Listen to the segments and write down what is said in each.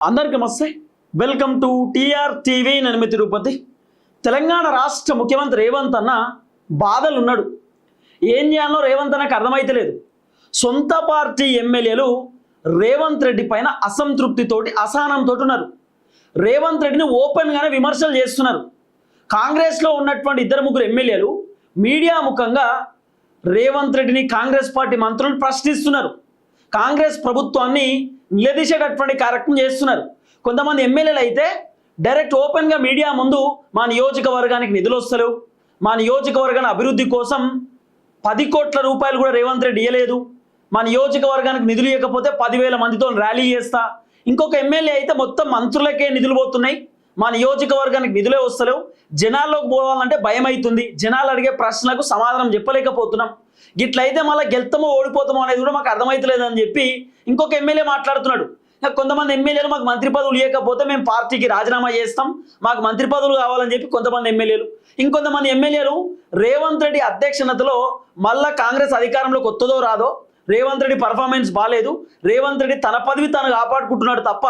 అందరికీ నమస్తే. Welcome to TR TV. నేను మీ తిరుపతి. తెలంగాణ రాష్ట్ర ముఖ్యమంత్రి రేవంత్ అన్న బాధలు ఉన్నాడు. ఏం చేయాలో రేవంత్ అన్నకు అర్థమైతలేదు. సొంత పార్టీ ఎమ్మెల్యేలు రేవంత్ రెడ్డి పైన అసంతృప్తితోటి అసహనంతో ఉన్నారు. రేవంత్ రెడ్డిని ఓపెన్గానే విమర్శలు చేస్తున్నారు. కాంగ్రెస్లో ఉన్నటువంటి ఇద్దరు ముగ్గురు ఎమ్మెల్యేలు మీడియా ముఖంగా రేవంత్ రెడ్డిని కాంగ్రెస్ పార్టీ మంత్రులను ప్రశ్నిస్తున్నారు. కాంగ్రెస్ ప్రభుత్వాన్ని నిలదీసేటటువంటి కార్యక్రమం చేస్తున్నారు. కొంతమంది ఎమ్మెల్యేలు అయితే డైరెక్ట్ ఓపెన్గా మీడియా ముందు మా నియోజకవర్గానికి నిధులు వస్తలేవు, మా నియోజకవర్గాన్ని అభివృద్ధి కోసం 10 కోట్ల రూపాయలు కూడా రేవంత్ రెడ్డి ఇవ్వలేదు, మా నియోజకవర్గానికి నిధులు ఇవ్వకపోతే 10,000 మందితో ర్యాలీ చేస్తా. ఇంకొక ఎమ్మెల్యే అయితే మొత్తం మంత్రులకే నిధులు పోతున్నాయి, మా నియోజకవర్గానికి నిధులే వస్తలేవు, జనాల్లోకి పోవాలంటే భయం అవుతుంది, జనాలు అడిగే ప్రశ్నలకు సమాధానం చెప్పలేకపోతున్నాం, గిట్లయితే మళ్ళీ గెలుతామో ఓడిపోతామో అనేది కూడా మాకు అర్థమవుతలేదని చెప్పి ఇంకొక ఎమ్మెల్యే మాట్లాడుతున్నాడు. కొంతమంది ఎమ్మెల్యేలు మాకు మంత్రి పదవులు ఇవ్వకపోతే మేము పార్టీకి రాజీనామా చేస్తాం, మాకు మంత్రి పదవులు కావాలని చెప్పి కొంతమంది ఎమ్మెల్యేలు. ఇంకొంతమంది ఎమ్మెల్యేలు రేవంత్ రెడ్డి అధ్యక్షతలో మళ్ళా కాంగ్రెస్ అధికారంలోకి వస్తుందో రాదో, రేవంత్ రెడ్డి పర్ఫార్మెన్స్ బాగాలేదు, రేవంత్ రెడ్డి తన పదవి తాను కాపాడుకుంటున్నాడు తప్ప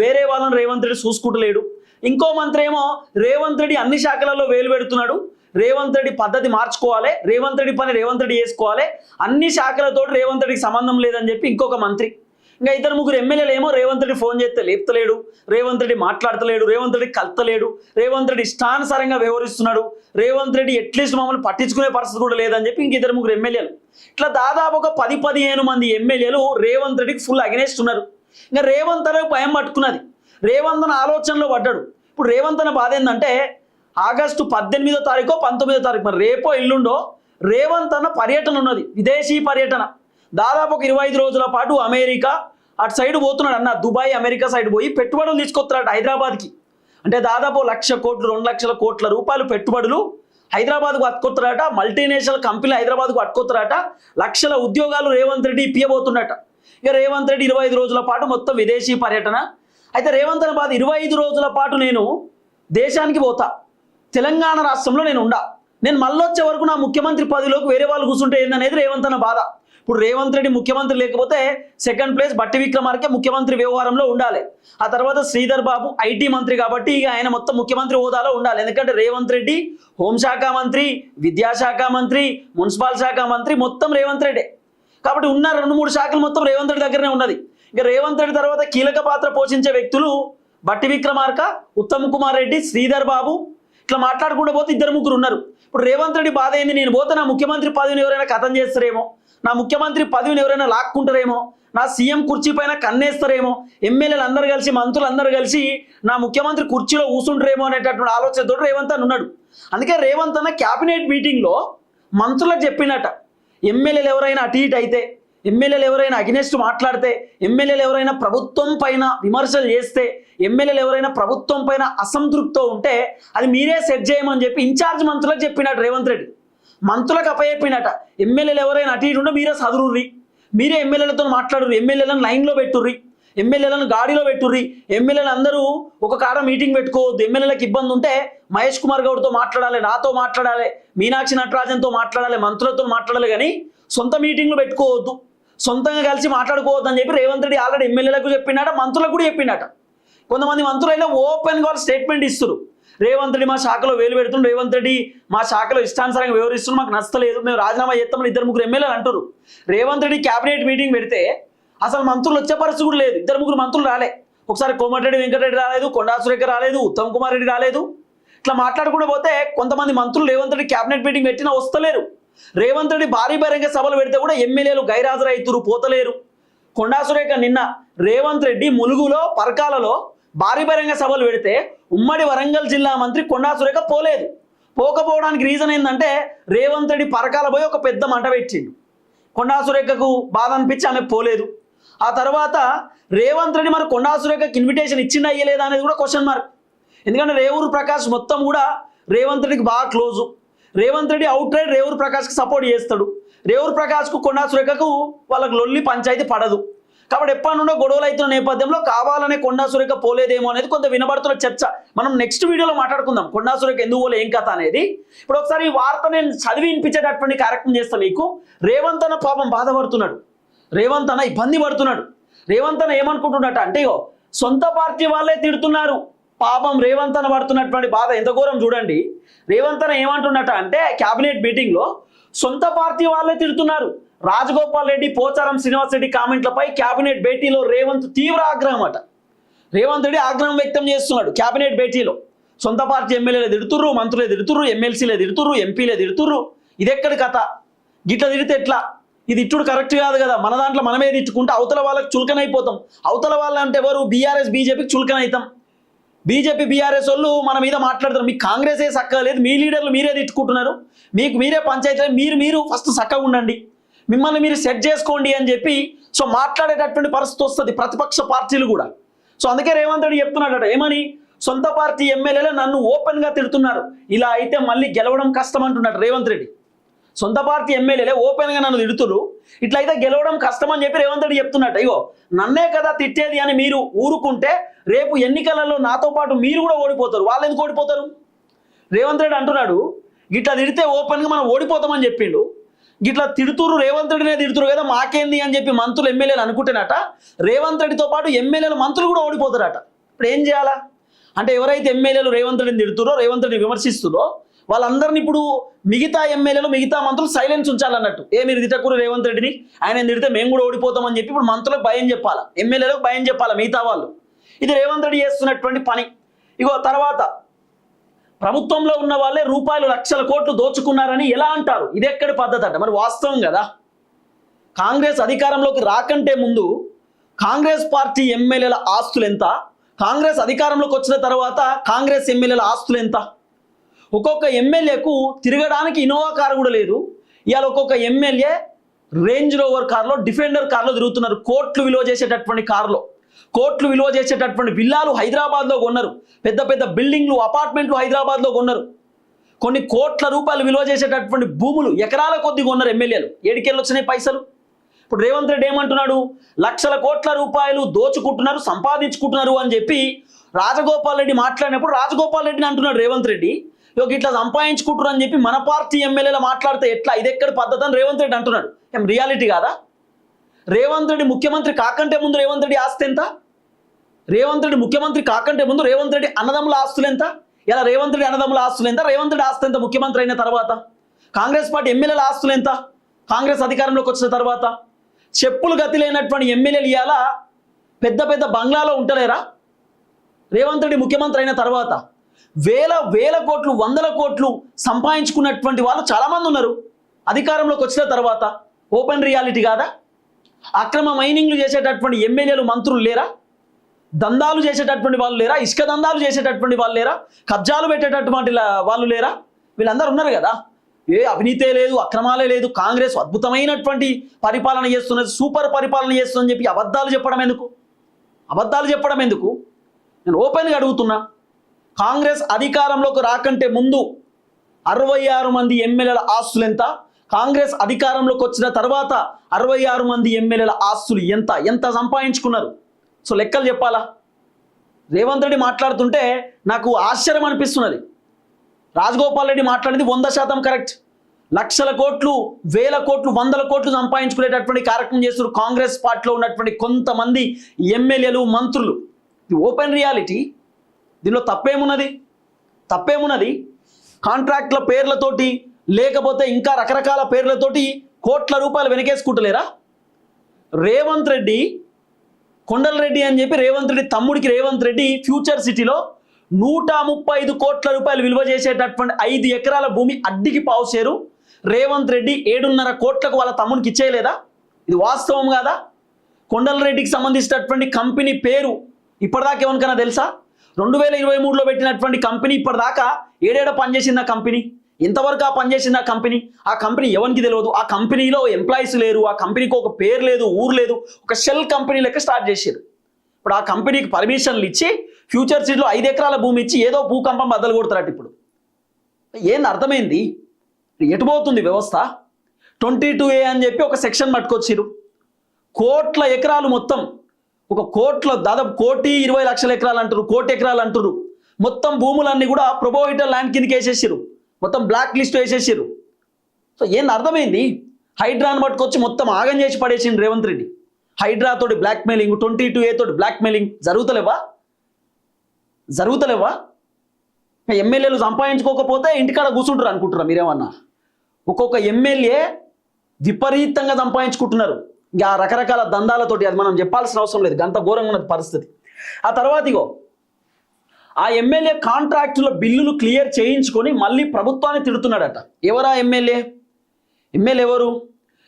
వేరే వాళ్ళని రేవంత్ రెడ్డి చూసుకుంటలేడు. ఇంకో మంత్రి ఏమో రేవంత్ రెడ్డి అన్ని శాఖలలో వేలు పెడుతున్నాడు, రేవంత్ రెడ్డి పద్ధతి మార్చుకోవాలి, రేవంత్ రెడ్డి పని రేవంత్ రెడ్డి చేసుకోవాలి, అన్ని శాఖలతో రేవంత్ రెడ్డికి సంబంధం లేదని చెప్పి ఇంకొక మంత్రి. ఇంకా ఇద్దరు ముగ్గురు ఎమ్మెల్యేలు ఏమో రేవంత్ రెడ్డి ఫోన్ చేస్తే లేపుతలేడు, రేవంత్ రెడ్డి మాట్లాడతలేడు, రేవంత్ రెడ్డి కలుతలేడు, రేవంత్ రెడ్డి ఇష్టానుసారంగా వ్యవహరిస్తున్నాడు, రేవంత్ రెడ్డి అట్లీస్ట్ మమ్మల్ని పట్టించుకునే పరిస్థితి కూడా లేదని చెప్పి ఇంక ఇద్దరు ముగ్గురు ఎమ్మెల్యేలు. ఇట్లా దాదాపు ఒక 10-15 మంది ఎమ్మెల్యేలు రేవంత్ రెడ్డికి ఫుల్ అగెనెస్ట్ ఉన్నారు. ఇంకా రేవంత్ అన్న భయం పట్టుకున్నది, రేవంత్ అన్న ఆలోచనలో పడ్డాడు. ఇప్పుడు రేవంత్ అన్న బాధ ఏంటంటే ఆగస్టు 18వ తారీఖో 19వ తారీఖు మరి రేపో ఎల్లుండో రేవంత్ అన్న పర్యటన ఉన్నది, విదేశీ పర్యటన. దాదాపు ఒక 25 రోజుల పాటు అమెరికా అటు సైడ్ పోతున్నాడు అన్న, దుబాయ్ అమెరికా సైడ్ పోయి పెట్టుబడులు తీసుకొస్తున్నాడు హైదరాబాద్కి. అంటే దాదాపు 1,00,000 కోట్లు 2,00,000 కోట్ల రూపాయలు పెట్టుబడులు హైదరాబాద్కు పట్టుకొస్తారట, మల్టీనేషనల్ కంపెనీలు హైదరాబాద్కు పట్టుకొస్తారట, లక్షల ఉద్యోగాలు రేవంత్ రెడ్డి ఇప్పియబోతున్నట. ఇక రేవంత్ రెడ్డి 25 రోజుల పాటు మొత్తం విదేశీ పర్యటన. అయితే రేవంత్ అన్న బాధ 25 రోజుల పాటు నేను దేశానికి పోతా, తెలంగాణ రాష్ట్రంలో నేను నేను మళ్ళొచ్చే వరకు నా ముఖ్యమంత్రి పదవిలోకి వేరే వాళ్ళు కూర్చుంటే ఏందనేది రేవంత్ అన్న బాధ. ఇప్పుడు రేవంత్ రెడ్డి ముఖ్యమంత్రి లేకపోతే సెకండ్ ప్లేస్ బట్టి విక్రమార్కే ముఖ్యమంత్రి వ్యవహారంలో ఉండాలి. ఆ తర్వాత శ్రీధర్ బాబు ఐటీ మంత్రి కాబట్టి ఇక ఆయన మొత్తం ముఖ్యమంత్రి హోదాలో ఉండాలి. ఎందుకంటే రేవంత్ రెడ్డి హోంశాఖ మంత్రి, విద్యాశాఖ మంత్రి, మున్సిపల్ శాఖ మంత్రి మొత్తం రేవంత్ రెడ్డి కాబట్టి ఉన్న 2-3 శాఖలు మొత్తం రేవంత్ రెడ్డి దగ్గరనే ఉన్నది. ఇక రేవంత్ రెడ్డి తర్వాత కీలక పాత్ర పోషించే వ్యక్తులు బట్టి విక్రమార్క, ఉత్తమ్ కుమార్ రెడ్డి, శ్రీధర్ బాబు, ఇట్లా మాట్లాడుకుంటూ పోతే 2-3 ఉన్నారు. ఇప్పుడు రేవంత్ రెడ్డి బాధ ఏంది, నేను పోతే నా ముఖ్యమంత్రి పదవిని ఎవరైనా కథం చేస్తారేమో, నా ముఖ్యమంత్రి పదవిని ఎవరైనా లాక్కుంటారేమో, నా సీఎం కుర్చీ పైన కన్నేస్తారేమో, ఎమ్మెల్యేలు అందరూ కలిసి మంత్రులు అందరూ కలిసి నా ముఖ్యమంత్రి కుర్చీలో కూర్చుంటారేమో అనేటటువంటి ఆలోచనతో రేవంత్ అన్న ఉన్నాడు. అందుకే రేవంత్ అన్న క్యాబినెట్ మీటింగ్లో మంత్రులకు చెప్పినట్ట, ఎమ్మెల్యేలు ఎవరైనా అటు ఇటు అయితే, ఎమ్మెల్యేలు ఎవరైనా అగెనెస్ట్ మాట్లాడితే, ఎమ్మెల్యేలు ఎవరైనా ప్రభుత్వం పైన విమర్శలు చేస్తే, ఎమ్మెల్యేలు ఎవరైనా ప్రభుత్వం పైన అసంతృప్తితో ఉంటే అది మీరే సెట్ చేయమని చెప్పి ఇన్ఛార్జ్ మంత్రులకు చెప్పినట్టు రేవంత్ రెడ్డి. మంత్రులకు అప్పచెప్పినట, ఎమ్మెల్యేలు ఎవరైనా అటు ఇటు ఉంటే మీరే చదువుర్రి, మీరే ఎమ్మెల్యేలతో మాట్లాడుర్రి, ఎమ్మెల్యేలను లైన్లో పెట్టుర్రి, ఎమ్మెల్యేలను గాడిలో పెట్టుర్రి, ఎమ్మెల్యేలు అందరూ ఒక కాడ మీటింగ్ పెట్టుకోవద్దు, ఎమ్మెల్యేలకు ఇబ్బంది ఉంటే మహేష్ కుమార్ గౌడ్తో మాట్లాడాలి, నాతో మాట్లాడాలి, మీనాక్షి నటరాజన్తో మాట్లాడాలి, మంత్రులతో మాట్లాడాలి, కానీ సొంత మీటింగ్లు పెట్టుకోవద్దు, సొంతంగా కలిసి మాట్లాడుకోవద్దు అని చెప్పి రేవంత్ రెడ్డి ఆల్రెడీ ఎమ్మెల్యేలకు చెప్పినట, మంత్రులకు కూడా చెప్పినట. కొంతమంది మంత్రులు అయినా ఓపెన్గా వాళ్ళు స్టేట్మెంట్ ఇస్తారు, రేవంత్ రెడ్డి మా శాఖలో వేలు పెడుతుండ్రు, రేవంత్ రెడ్డి మా శాఖలో ఇష్టానుసారంగా వ్యవహరిస్తున్నారు, మాకు నచ్చలేదు, మేము రాజీనామా చేస్తామని 2-3 ఎమ్మెల్యేలు అంటారు. రేవంత్ రెడ్డి క్యాబినెట్ మీటింగ్ పెడితే అసలు మంత్రులు వచ్చే పరిస్థితి కూడా లేదు, 2-3 మంత్రులు రాలే. ఒకసారి కోమటిరెడ్డి వెంకటరెడ్డి రాలేదు, కొండా సురేఖ రాలేదు, ఉత్తమ్ కుమార్ రెడ్డి రాలేదు. ఇట్లా మాట్లాడుకుంటూ పోతే కొంతమంది మంత్రులు రేవంత్ రెడ్డి క్యాబినెట్ మీటింగ్ పెట్టినా వస్తలేరు. రేవంత్ రెడ్డి భారీ బహిరంగ సభలు పెడితే కూడా ఎమ్మెల్యేలు గైరాజరైతురు, పోతలేరు. కొండా సురేఖ నిన్న రేవంత్ రెడ్డి ములుగులో పరకాలలో భారీ బహిరంగ సభలు పెడితే ఉమ్మడి వరంగల్ జిల్లా మంత్రి కొండా సురేఖ పోలేదు. పోకపోవడానికి రీజన్ ఏంటంటే రేవంత్ రెడ్డి పరకాల పోయి ఒక పెద్ద మంట పెట్టిండు, కొండా సురేఖకు బాధ అనిపించి ఆమె పోలేదు. ఆ తర్వాత రేవంత్ రెడ్డి మరి కొండా సురేఖకి ఇన్విటేషన్ ఇచ్చిందా అయ్యలేదా అనేది కూడా క్వశ్చన్ మార్క్. ఎందుకంటే రేవూరు ప్రకాష్ మొత్తం కూడా రేవంత్ రెడ్డికి బాగా close, Revanth Reddy outright Revuri ప్రకాష్కి సపోర్ట్ చేస్తాడు, రేవూరు ప్రకాష్కు కొండా సురేఖకు వాళ్ళకు లొల్లి పంచాయతీ పడదు. కాబట్టి ఎప్పటి నుండో గొడవలు అవుతున్న నేపథ్యంలో కావాలనే కొండా సురేఖ పోలేదేమో అనేది కొంత వినబడుతున్న చర్చ. మనం నెక్స్ట్ వీడియోలో మాట్లాడుకుందాం కొండా సురేఖ ఎందుకు పోలే ఏం కథ అనేది. ఇప్పుడు ఒకసారి ఈ వార్త నేను చదివి వినిపించేటటువంటి కార్యక్రమం చేస్తాను మీకు. రేవంత్ అన్న పాపం బాధపడుతున్నాడు, రేవంత్ అన్న ఇబ్బంది పడుతున్నాడు. రేవంత్ అన్న ఏమనుకుంటున్నట్ట అంటే సొంత పార్టీ వాళ్ళే తిడుతున్నారు. పాపం రేవంత్ అన్న పడుతున్నటువంటి బాధ ఎంత ఘోరం చూడండి. రేవంత్ అన్న ఏమంటున్నట అంటే క్యాబినెట్ మీటింగ్లో సొంత పార్టీ వాళ్ళే తిడుతున్నారు. రాజగోపాల్ రెడ్డి, పోచారం శ్రీనివాస్ రెడ్డి కామెంట్లపై క్యాబినెట్ భేటీలో రేవంత్ తీవ్ర ఆగ్రహం అట. రేవంత్ రెడ్డి ఆగ్రహం వ్యక్తం చేస్తున్నాడు క్యాబినెట్ భేటీలో. సొంత పార్టీ ఎమ్మెల్యేలే తిడుతుర్రు, మంత్రులే తిడుతుర్రు, ఎమ్మెల్సీలే తిడుతుర్రు, ఎంపీలే తిడుతుర్రు. ఇదెక్కడి కథ? గిట్ల తిడితే ఎట్లా? ఇది ఇట్టుడు కరెక్ట్ కాదు కదా. మన దాంట్లో మనమే తిట్టుకుంటే అవతల వాళ్ళకి చులకనైపోతాం. అవతల వాళ్ళు అంటే ఎవరు? బీఆర్ఎస్ బీజేపీకి చులకనైతాం. బీజేపీ బీఆర్ఎస్ వాళ్ళు మన మీద మాట్లాడతారు. మీకు కాంగ్రెస్ ఏ చక్కగా లేదు, మీ లీడర్లు మీరే తిట్టుకుంటున్నారు, మీకు మీరే పంచాయతీ, మీరు ఫస్ట్ చక్కగా ఉండండి, మిమ్మల్ని మీరు సెట్ చేసుకోండి అని చెప్పి సో మాట్లాడేటటువంటి పరిస్థితి వస్తుంది ప్రతిపక్ష పార్టీలు కూడా. సో అందుకే రేవంత్ రెడ్డి చెప్తున్నాడట ఏమని, సొంత పార్టీ ఎమ్మెల్యేలు నన్ను ఓపెన్గా తిడుతున్నారు, ఇలా అయితే మళ్ళీ గెలవడం కష్టం అంటున్నాడు రేవంత్ రెడ్డి. సొంత పార్టీ ఎమ్మెల్యేలే ఓపెన్గా నన్ను తిడుతురు, ఇట్లయితే గెలవడం కష్టం అని చెప్పి రేవంత్ రెడ్డి చెప్తున్నట్టు. అయ్యో నన్నే కదా తిట్టేది అని మీరు ఊరుకుంటే రేపు ఎన్నికలలో నాతో పాటు మీరు కూడా ఓడిపోతారు. వాళ్ళు ఎందుకు ఓడిపోతారు? రేవంత్ రెడ్డి అంటున్నాడు గిట్లా తిడితే ఓపెన్గా మనం ఓడిపోతామని చెప్పిండు. గిట్లా తిడుతురు, రేవంత్ రెడ్డినే తిడుతురు కదా మాకేంది అని చెప్పి మంత్రులు ఎమ్మెల్యేలు అనుకుంటేనట రేవంత్ రెడ్డితో పాటు ఎమ్మెల్యేలు మంత్రులు కూడా ఓడిపోతారట. ఇప్పుడు ఏం చేయాలా అంటే ఎవరైతే ఎమ్మెల్యేలు రేవంత్ రెడ్డిని తిడుతురో, రేవంత్ రెడ్డిని విమర్శిస్తురో వాళ్ళందరినీ ఇప్పుడు మిగతా ఎమ్మెల్యేలు, మిగతా మంత్రులు సైలెన్స్ ఉంచాలన్నట్టు. మీరు తిట్టకూరు రేవంత్ రెడ్డిని, ఆయన తిడితే మేము కూడా ఓడిపోతామని చెప్పి ఇప్పుడు మంత్రులకు భయం చెప్పాలా, ఎమ్మెల్యేలకు భయం చెప్పాలా మిగతా వాళ్ళు. ఇది రేవంత్ రెడ్డి చేస్తున్నటువంటి పని. ఇగో తర్వాత ప్రభుత్వంలో ఉన్న వాళ్ళే రూపాయలు లక్షల కోట్లు దోచుకున్నారని ఎలా అంటారు? ఇది ఎక్కడి పద్ధతి అంట? మరి వాస్తవం కదా. కాంగ్రెస్ అధికారంలోకి రాకంటే ముందు కాంగ్రెస్ పార్టీ ఎమ్మెల్యేల ఆస్తులు ఎంత, కాంగ్రెస్ అధికారంలోకి వచ్చిన తర్వాత కాంగ్రెస్ ఎమ్మెల్యేల ఆస్తులు ఎంత? ఒక్కొక్క ఎమ్మెల్యేకు తిరగడానికి ఇన్నోవా కారు కూడా లేదు. ఇవాళ ఒక్కొక్క ఎమ్మెల్యే రేంజ్ రోవర్ కార్లో, డిఫెండర్ కార్లో తిరుగుతున్నారు. కోట్లు విలువ చేసేటటువంటి కార్లో, కోట్లు విలువ చేసేటటువంటి విల్లాలు హైదరాబాద్లో కొన్నారు. పెద్ద పెద్ద బిల్డింగ్లు, అపార్ట్మెంట్లు హైదరాబాద్లో కొన్నారు. కొన్ని కోట్ల రూపాయలు విలువ చేసేటటువంటి భూములు ఎకరాల కొద్ది కొన్నారు ఎమ్మెల్యేలు. ఏడికెళ్ళి వచ్చినాయి పైసలు? ఇప్పుడు రేవంత్ రెడ్డి ఏమంటున్నాడు, లక్షల కోట్ల రూపాయలు దోచుకుంటున్నారు, సంపాదించుకుంటున్నారు అని చెప్పి రాజగోపాల్ రెడ్డి మాట్లాడినప్పుడు రాజగోపాల్ రెడ్డిని అంటున్నాడు రేవంత్ రెడ్డి. ఇట్లా సంపాదించుకుంటున్నారు అని చెప్పి మన పార్టీ ఎమ్మెల్యేలు మాట్లాడితే ఎట్లా? ఇది ఎక్కడి పద్ధతి అని రేవంత్ రెడ్డి అంటున్నాడు. ఏం రియాలిటీ కాదా? రేవంత్ రెడ్డి ముఖ్యమంత్రి కాకంటే ముందు రేవంత్ రెడ్డి ఆస్తి ఎంత? రేవంత్ రెడ్డి ముఖ్యమంత్రి కాకంటే ముందు రేవంత్ రెడ్డి అన్నదమ్ముల ఆస్తులు ఎంత? ఇలా రేవంత్ రెడ్డి అన్నదమ్ముల ఆస్తులు ఎంత? రేవంత్ రెడ్డి ఆస్తి ఎంత ముఖ్యమంత్రి అయిన తర్వాత? కాంగ్రెస్ పార్టీ ఎమ్మెల్యేల ఆస్తులు ఎంత కాంగ్రెస్ అధికారంలోకి వచ్చిన తర్వాత? చెప్పులు గతి లేనటువంటి ఎమ్మెల్యేలు ఇవాళ పెద్ద పెద్ద బంగ్లాలో ఉంటలేరా? రేవంత్ రెడ్డి ముఖ్యమంత్రి అయిన తర్వాత వేల కోట్లు, వందల కోట్లు సంపాదించుకున్నటువంటి వాళ్ళు చాలామంది ఉన్నారు అధికారంలోకి వచ్చిన తర్వాత. ఓపెన్ రియాలిటీ కాదా? అక్రమ మైనింగ్లు చేసేటటువంటి ఎమ్మెల్యేలు, మంత్రులు లేరా? దందాలు చేసేటటువంటి వాళ్ళు లేరా? ఇసుక దందాలు చేసేటటువంటి వాళ్ళు లేరా? కబ్జాలు పెట్టేటటువంటి వాళ్ళు లేరా? వీళ్ళందరూ ఉన్నారు కదా. ఏ అవినీతే లేదు, అక్రమాలే లేదు, కాంగ్రెస్ అద్భుతమైనటువంటి పరిపాలన చేస్తున్నది, సూపర్ పరిపాలన చేస్తుందని చెప్పి అబద్ధాలు చెప్పడం ఎందుకు? అబద్ధాలు చెప్పడం ఎందుకు? నేను ఓపెన్గా అడుగుతున్నా. కాంగ్రెస్ అధికారంలోకి రాకంటే ముందు 66 మంది ఎమ్మెల్యేల ఆస్తులు ఎంత? కాంగ్రెస్ అధికారంలోకి వచ్చిన తర్వాత 66 మంది ఎమ్మెల్యేల ఆస్తులు ఎంత ఎంత సంపాదించుకున్నారు? సో లెక్కలు చెప్పాలా? రేవంత్ రెడ్డి మాట్లాడుతుంటే నాకు ఆశ్చర్యం అనిపిస్తున్నది. రాజగోపాల్ రెడ్డి మాట్లాడింది 100% కరెక్ట్. లక్షల కోట్లు, వేల కోట్లు, వందల కోట్లు సంపాదించుకునేటటువంటి కార్యక్రమం చేస్తున్నారు కాంగ్రెస్ పార్టీలో ఉన్నటువంటి కొంతమంది ఎమ్మెల్యేలు, మంత్రులు. ఇది ఓపెన్ రియాలిటీ. దీనిలో తప్పేమున్నది? తప్పేమున్నది? కాంట్రాక్ట్ల పేర్లతోటి లేకపోతే ఇంకా రకరకాల పేర్లతోటి కోట్ల రూపాయలు వెనకేసుకుంటలేరా? రేవంత్ రెడ్డి, కొండలరెడ్డి అని చెప్పి రేవంత్ రెడ్డి తమ్ముడికి రేవంత్ రెడ్డి ఫ్యూచర్ సిటీలో 135 కోట్ల రూపాయలు విలువ చేసేటటువంటి 5 ఎకరాల భూమి అడ్డికి పావుసేరు రేవంత్ రెడ్డి 7.5 కోట్లకు వాళ్ళ తమ్ముడికి ఇచ్చేయలేదా? ఇది వాస్తవం కాదా? కొండలరెడ్డికి సంబంధించినటువంటి కంపెనీ పేరు ఇప్పటిదాకా ఎవరికైనా తెలుసా? 2023లో పెట్టినటువంటి కంపెనీ ఇప్పటిదాకా ఏడేడ పనిచేసింది ఆ కంపెనీ? ఇంతవరకు ఆ పనిచేసింది ఆ కంపెనీ ఎవరికి తెలియదు. ఆ కంపెనీలో ఎంప్లాయీస్ లేరు, ఆ కంపెనీకి ఒక పేరు లేదు, ఊరు లేదు, ఒక షెల్ కంపెనీ లెక్క స్టార్ట్ చేశారు. ఇప్పుడు ఆ కంపెనీకి పర్మిషన్లు ఇచ్చి ఫ్యూచర్ సిటీలో 5 ఎకరాల భూమి ఇచ్చి ఏదో భూకంపం బద్దలు కొడతారట. ఇప్పుడు ఏంది అర్థమైంది? ఎటుపోతుంది వ్యవస్థ? 22A అని చెప్పి ఒక సెక్షన్ పట్టుకొచ్చిరు. కోట్ల ఎకరాలు, మొత్తం ఒక కోట్ల, దాదాపు 1,20,00,000 ఎకరాలు అంటారు, 1,00,00,000 ఎకరాలు అంటారు. మొత్తం భూములన్నీ కూడా ప్రొబోహిటర్ ల్యాండ్ కిందకి వేసేసారు, మొత్తం బ్లాక్ లిస్ట్ వేసేసారు. సో ఏంది అర్థమైంది? హైడ్రాన్ పట్టుకొచ్చి మొత్తం ఆగం చేసి పడేసింది రేవంత్ రెడ్డి. హైడ్రా తోటి బ్లాక్మెయిలింగ్, 22A తోటి బ్లాక్మెయిలింగ్ జరుగుతలేవా? ఎమ్మెల్యేలు సంపాదించుకోకపోతే ఇంటికాడ కూర్చుంటారు అనుకుంటారా మీరేమన్నా? ఒక్కొక్క ఎమ్మెల్యే విపరీతంగా సంపాదించుకుంటున్నారు. ఇంకా రకరకాల దందాలతోటి, అది మనం చెప్పాల్సిన అవసరం లేదు, గంత ఘోరంగా ఉన్నది పరిస్థితి. ఆ తర్వాత ఇగో ఆ ఎమ్మెల్యే కాంట్రాక్టుల బిల్లులు క్లియర్ చేయించుకొని మళ్ళీ ప్రభుత్వాన్ని తిడుతున్నాడట. ఎవరా ఎమ్మెల్యే ఎవరు?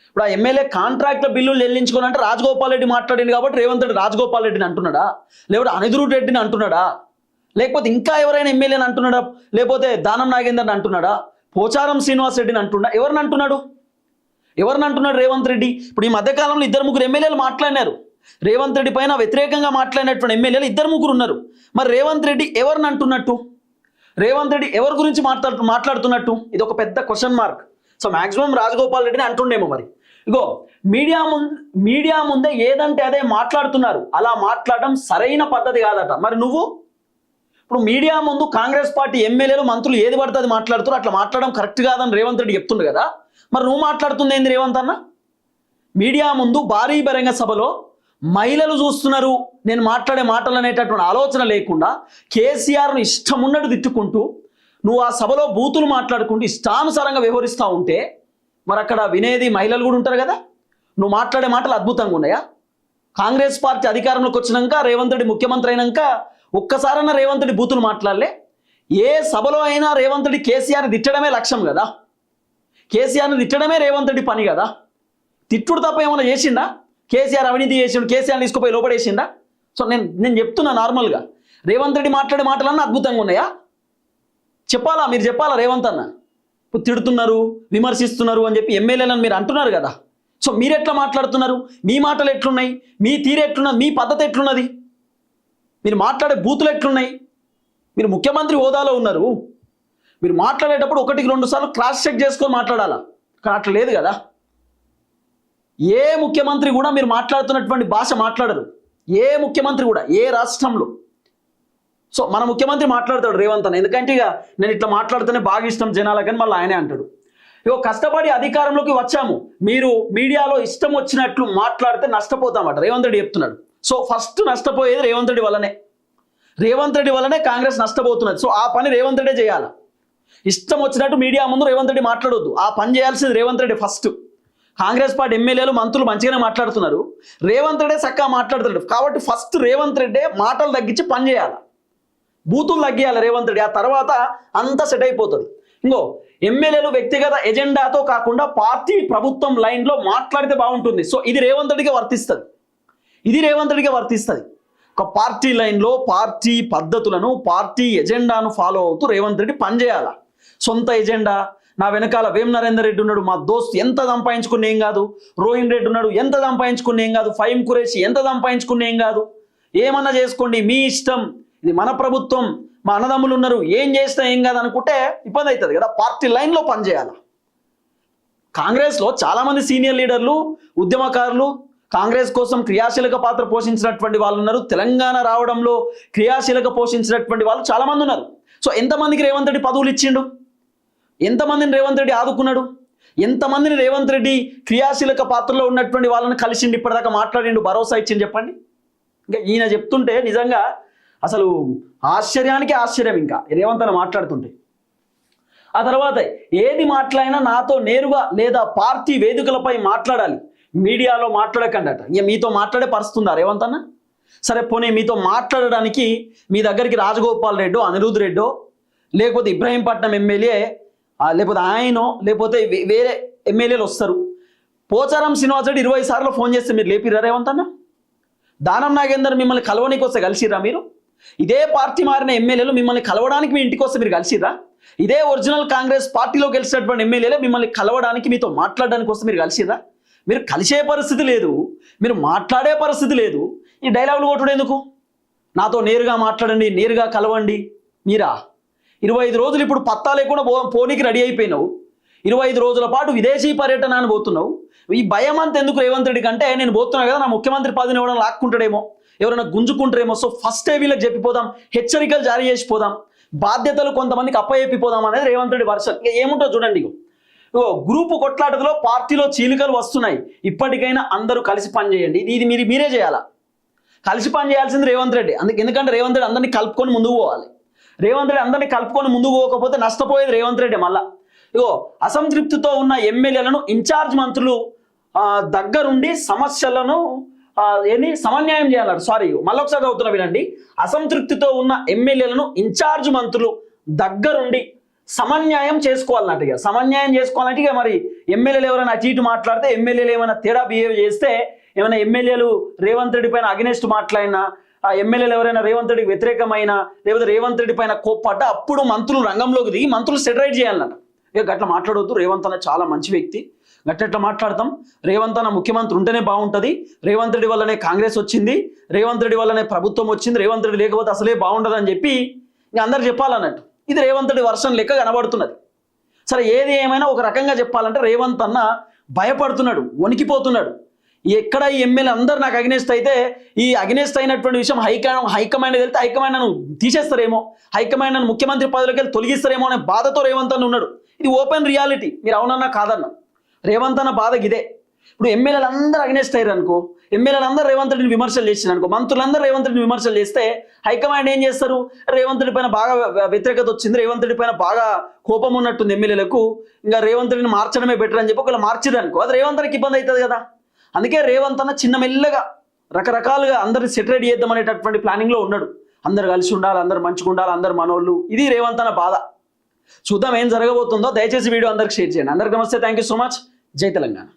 ఇప్పుడు ఆ ఎమ్మెల్యే కాంట్రాక్టుల బిల్లులు చెల్లించుకొని అంటే రాజగోపాల్ రెడ్డి మాట్లాడింది కాబట్టి రేవంత్ రెడ్డి రాజగోపాల్ రెడ్డిని అంటున్నాడా? లేకపోతే అనిరుద్ రెడ్డిని అంటున్నాడా? లేకపోతే ఇంకా ఎవరైనా ఎమ్మెల్యేని అంటున్నాడా? లేకపోతే దానం నాగేందర్ని అంటున్నాడా? పోచారం శ్రీనివాస్ రెడ్డిని అంటున్నా? ఎవరిని అంటున్నాడు రేవంత్ రెడ్డి? ఇప్పుడు ఈ మధ్యకాలంలో 2-3 ఎమ్మెల్యేలు మాట్లాడినారు. రేవంత్ రెడ్డి పైన వ్యతిరేకంగా మాట్లాడినటువంటి ఎమ్మెల్యేలు 2-3 ఉన్నారు. మరి రేవంత్ రెడ్డి ఎవరిని అంటున్నట్టు? రేవంత్ రెడ్డి ఎవరి గురించి మాట్లాడుతున్నట్టు? ఇది ఒక పెద్ద question mark. So maximum Rajagopal రెడ్డిని అంటుండేమో. మరి ఇగో మీడియా ముందే ఏదంటే అదే మాట్లాడుతున్నారు. అలా మాట్లాడడం సరైన పద్ధతి కాదట. మరి నువ్వు ఇప్పుడు మీడియా ముందు కాంగ్రెస్ పార్టీ ఎమ్మెల్యేలు మంత్రులు ఏది పడితే అది మాట్లాడుతారు, అట్లా మాట్లాడడం కరెక్ట్ కాదని రేవంత్ రెడ్డి చెప్తుండు కదా. మరి నువ్వు మాట్లాడుతుంది ఏంది రేవంత్ అన్న? మీడియా ముందు భారీ బహిరంగ సభలో మహిళలు చూస్తున్నారు నేను మాట్లాడే మాటలు అనేటటువంటి ఆలోచన లేకుండా కేసీఆర్ను ఇష్టం ఉన్నట్టు తిట్టుకుంటూ నువ్వు ఆ సభలో బూతులు మాట్లాడుకుంటూ ఇష్టానుసారంగా వ్యవహరిస్తూ ఉంటే మరి అక్కడ వినేది మహిళలు కూడా ఉంటారు కదా. నువ్వు మాట్లాడే మాటలు అద్భుతంగా ఉన్నాయా? కాంగ్రెస్ పార్టీ అధికారంలోకి వచ్చినాక, రేవంత్ రెడ్డి ముఖ్యమంత్రి అయినాక ఒక్కసారన్నా రేవంత్ రెడ్డి బూతులు మాట్లాడలే. ఏ సభలో అయినా రేవంత్ రెడ్డి కేసీఆర్ని తిట్టడమే లక్ష్యం కదా. కేసీఆర్ని తిట్టడమే రేవంత్ రెడ్డి పని కదా. తిట్టుడు తప్ప ఏమైనా చేసిండా? కేసీఆర్ అవినీతి చేసిండు, కేసీఆర్ని తీసుకుపోయి లోపడేసిండా? సో నేను చెప్తున్నా నార్మల్గా, రేవంత్ రెడ్డి మాట్లాడే మాటలన్నా అద్భుతంగా ఉన్నాయా? మీరు చెప్పాలా రేవంత్ అన్న? ఇప్పుడు తిడుతున్నారు, విమర్శిస్తున్నారు అని చెప్పి ఎమ్మెల్యేలను మీరు అంటున్నారు కదా. సో మీరు ఎట్లా మాట్లాడుతున్నారు? మీ మాటలు ఎట్లున్నాయి? మీ తీరు ఎట్లున్నది? మీ పద్ధతి ఎట్లున్నది? మీరు మాట్లాడే బూతులు ఎట్లున్నాయి? మీరు ముఖ్యమంత్రి హోదాలో ఉన్నారు. మీరు మాట్లాడేటప్పుడు 1-2 సార్లు క్రాస్ చెక్ చేసుకొని మాట్లాడాలా. కానీ అట్లా లేదు కదా. ఏ ముఖ్యమంత్రి కూడా మీరు మాట్లాడుతున్నటువంటి భాష మాట్లాడరు. ఏ ముఖ్యమంత్రి కూడా, ఏ రాష్ట్రంలో. సో మన ముఖ్యమంత్రి మాట్లాడతాడు రేవంత్ అన్న, ఎందుకంటే ఇక నేను ఇట్లా మాట్లాడితేనే బాగా ఇష్టం జనాలకని మళ్ళీ ఆయనే అంటాడు. ఇగో కష్టపడి అధికారంలోకి వచ్చాము, మీరు మీడియాలో ఇష్టం వచ్చినట్లు మాట్లాడితే నష్టపోతామట రేవంత్ రెడ్డి చెప్తున్నాడు. సో ఫస్ట్ నష్టపోయేది రేవంత్ రెడ్డి వల్లనే. రేవంత్ రెడ్డి వల్లనే కాంగ్రెస్ నష్టపోతున్నది. సో ఆ పని రేవంత్ రెడ్డి చేయాలి. ఇష్టం వచ్చినట్టు మీడియా ముందు రేవంత్ రెడ్డి మాట్లాడొద్దు. ఆ పని చేయాల్సింది రేవంత్ రెడ్డి ఫస్ట్. కాంగ్రెస్ పార్టీ ఎమ్మెల్యేలు మంత్రులు మంచిగానే మాట్లాడుతున్నారు, రేవంత్ రెడ్డి చక్కగా మాట్లాడుతున్నాడు. కాబట్టి ఫస్ట్ రేవంత్ రెడ్డి మాటలు తగ్గించి పని చేయాలి, బూతులు తగ్గియాలి రేవంత్ రెడ్డి. ఆ తర్వాత అంతా సెట్ అయిపోతుంది. ఇంకో ఎమ్మెల్యేలు వ్యక్తిగత ఎజెండాతో కాకుండా పార్టీ ప్రభుత్వం లైన్లో మాట్లాడితే బాగుంటుంది. సో ఇది రేవంత్ రెడ్డికి వర్తిస్తుంది. ఒక పార్టీ లైన్లో పార్టీ పద్ధతులను, పార్టీ ఎజెండాను ఫాలో అవుతూ రేవంత్ రెడ్డి పనిచేయాల. సొంత ఎజెండా, నా వెనకాల వేం నరేందర్ రెడ్డి ఉన్నాడు, మా దోస్త్ ఎంత సంపాదించుకున్న ఏం కాదు, రోహిన్ రెడ్డి ఉన్నాడు ఎంత సంపాదించుకున్న ఏం కాదు, ఫహీం ఖురేషి ఎంత సంపాదించుకున్న ఏం కాదు, ఏమన్నా చేసుకోండి మీ ఇష్టం, ఇది మన ప్రభుత్వం, మా అన్నదమ్ములు ఉన్నారు, ఏం చేసినా ఏం కాదు అనుకుంటే ఇబ్బంది అవుతుంది కదా. పార్టీ లైన్లో పనిచేయాలి. కాంగ్రెస్లో చాలామంది సీనియర్ లీడర్లు, ఉద్యమకారులు, కాంగ్రెస్ కోసం క్రియాశీలక పాత్ర పోషించినటువంటి వాళ్ళు ఉన్నారు. తెలంగాణ రావడంలో క్రియాశీలక పోషించినటువంటి వాళ్ళు చాలామంది ఉన్నారు. సో ఎంతమందికి రేవంత్ రెడ్డి పదవులు ఇచ్చిండు? ఎంతమందిని రేవంత్ రెడ్డి ఆదుకున్నాడు? ఎంతమందిని రేవంత్ రెడ్డి క్రియాశీలక పాత్రలో ఉన్నటువంటి వాళ్ళని కలిసిండి, ఇప్పటిదాకా మాట్లాడిండు, భరోసా ఇచ్చింది చెప్పండి. ఇంకా ఈయన చెప్తుంటే నిజంగా అసలు ఆశ్చర్యానికి ఆశ్చర్యం. ఇంకా రేవంత్ అన్న మాట్లాడుతుంటే ఆ తర్వాత ఏది మాట్లాడినా నాతో నేరుగా లేదా పార్టీ వేదికలపై మాట్లాడాలి, మీడియాలో మాట్లాడకండట. ఇక మీతో మాట్లాడే పరిస్థితుందా రేవంత్ అన్న? సరే పోనీ మీతో మాట్లాడడానికి మీ దగ్గరికి రాజగోపాల్ రెడ్డో, అనిరుద్ రెడ్డో, లేకపోతే ఇబ్రహీంపట్నం ఎమ్మెల్యే, లేకపోతే ఆయనో, లేకపోతే వేరే ఎమ్మెల్యేలు వస్తారు. పోచారం శ్రీనివాస్ రెడ్డి 20 సార్లు ఫోన్ చేస్తే మీరు లేపిరా రేవంత్ అన్న? దానం నాగేందర్ మిమ్మల్ని కలవడానికి వస్తే కలిసిరా మీరు? ఇదే పార్టీ మారిన ఎమ్మెల్యేలు మిమ్మల్ని కలవడానికి మీ ఇంటికి వస్తే మీరు కలిసిరా? ఇదే ఒరిజినల్ కాంగ్రెస్ పార్టీలో గెలిచినటువంటి ఎమ్మెల్యేలే మిమ్మల్ని కలవడానికి, మీతో మాట్లాడడానికి వస్తే మీరు కలిసిరా? మీరు కలిసే పరిస్థితి లేదు, మీరు మాట్లాడే పరిస్థితి లేదు. ఈ డైలాగులు కొట్టుడు ఎందుకు? నాతో నేరుగా మాట్లాడండి, నేరుగా కలవండి. మీరా 25 రోజులు ఇప్పుడు పత్తా లేకుండా పోనీకి రెడీ అయిపోయినావు. 25 రోజుల పాటు విదేశీ పర్యటన అని పోతున్నావు. ఈ భయం అంత ఎందుకు రేవంత్ రెడ్డి కంటే, నేను పోతున్నా కదా నా ముఖ్యమంత్రి పదవిని ఎవరైనా లాక్కుంటాడేమో, ఎవరైనా గుంజుకుంటారేమో. సో ఫస్టే వీళ్ళకి చెప్పిపోదాం, హెచ్చరికలు జారీ చేసిపోదాం, బాధ్యతలు కొంతమందికి అప్పచెప్పిపోదాం అనేది రేవంత్ రెడ్డి వర్షన్. ఏముంటుందో చూడండి. గ్రూపు కొట్లాటలో పార్టీలో చీలికలు వస్తున్నాయి, ఇప్పటికైనా అందరూ కలిసి పనిచేయండి. ఇది మీరే చేయాలా. కలిసి పని చేయాల్సింది రేవంత్ రెడ్డి. ఎందుకంటే రేవంత్ రెడ్డి అందరినీ కలుపుకొని ముందుకు పోవాలి. రేవంత్ రెడ్డి అందరినీ కలుపుకొని ముందుకు పోకపోతే నష్టపోయేది రేవంత్ రెడ్డి. మళ్ళా అసంతృప్తితో ఉన్న ఎమ్మెల్యేలను ఇన్ఛార్జ్ మంత్రులు దగ్గరుండి సమస్యలను సమన్వయం చేయాలన్నారు. సారీ, మళ్ళొకసారి చదువుతున్నా వినండి. అసంతృప్తితో ఉన్న ఎమ్మెల్యేలను ఇన్ఛార్జ్ మంత్రులు దగ్గరుండి సమన్వయం చేసుకోవాలన్నట్టు. ఇక సమన్వయం చేసుకోవాలంటే ఇక మరి ఎమ్మెల్యేలు ఎవరైనా అటు ఇటు మాట్లాడితే, ఎమ్మెల్యేలు ఏమైనా తేడా బిహేవ్ చేస్తే, ఏమైనా ఎమ్మెల్యేలు రేవంత్ రెడ్డి పైన అగెనెస్ట్ మాట్లాడినా, ఆ ఎమ్మెల్యేలు ఎవరైనా రేవంత్ రెడ్డికి వ్యతిరేకమైన లేకపోతే రేవంత్ రెడ్డి పైన కోప్పడ్డ అప్పుడు మంత్రులు రంగంలోకి దిగి మంత్రులు సెటరైట్ చేయాలన్నట. ఇక గట్లా మాట్లాడవద్దు, రేవంత్ అన్న చాలా మంచి వ్యక్తి, గట్టెట్లా మాట్లాడతాం, రేవంత్ అన్న ముఖ్యమంత్రి ఉంటేనే బాగుంటుంది, రేవంత్ రెడ్డి వల్లనే కాంగ్రెస్ వచ్చింది, రేవంత్ రెడ్డి వల్లనే ప్రభుత్వం వచ్చింది, రేవంత్ రెడ్డి లేకపోతే అసలే బాగుండదు అని చెప్పి ఇంకా అందరు చెప్పాలన్నట్టు. ఇది రేవంత్ రెడ్డి వర్షన్ లెక్క కనబడుతున్నది. సరే, ఏది ఏమైనా ఒక రకంగా చెప్పాలంటే రేవంత్ అన్న భయపడుతున్నాడు, వణికిపోతున్నాడు. ఎక్కడ ఈ ఎమ్మెల్యే అందరు నాకు అగెనెస్ట్ అయితే, ఈ అగెనెస్ట్ అయినటువంటి విషయం హైకమాండ్ వెళ్తే హైకమాండ్ నన్ను తీసేస్తారేమో, హైకమాండ్ నన్ను ముఖ్యమంత్రి పదవిలోకి వెళ్ళి తొలగిస్తారేమో అనే బాధతో రేవంత్ అన్న ఉన్నాడు. ఇది ఓపెన్ రియాలిటీ, మీరు అవునన్నా కాదన్నా. రేవంత్ అన్న బాధ ఇదే. ఇప్పుడు ఎమ్మెల్యేలు అందరూ అగెనెస్ట్ అయ్యారు అనుకో, ఎమ్మెల్యేలు అందరూ రేవంత్ రెడ్డిని విమర్శలు చేసిన అనుకో, మంత్రులందరూ రేవంత్ రెడ్డిని విమర్శలు చేస్తే హైకమాండ్ ఏం చేస్తారు? రేవంత్ రెడ్డి పైన బాగా వ్యతిరేకత వచ్చింది, రేవంత్ రెడ్డి పైన బాగా కోపం ఉన్నట్టుంది ఎమ్మెల్యేలకు, ఇంకా రేవంత్ రెడ్డిని మార్చడమే బెటర్ అని చెప్పి ఒకవేళ మార్చిరు అనుకో, అది రేవంత్ రెడ్డికి ఇబ్బంది అవుతుంది కదా. అందుకే రేవంత్ అన్న చిన్న మెల్లగా రకరకాలుగా అందరిని సెటరేట్ చేద్దాం అనేటటువంటి ప్లానింగ్లో ఉన్నాడు. అందరు కలిసి ఉండాలి, అందరు మంచిగా ఉండాలి, అందరు మనోళ్ళు. ఇది రేవంత్ అన్న బాధ. చూద్దాం ఏం జరగబోతుందో. దయచేసి వీడియో అందరికి షేర్ చేయండి. అందరికి నమస్తే, థ్యాంక్ యూ సో మచ్. జై తెలంగాణ.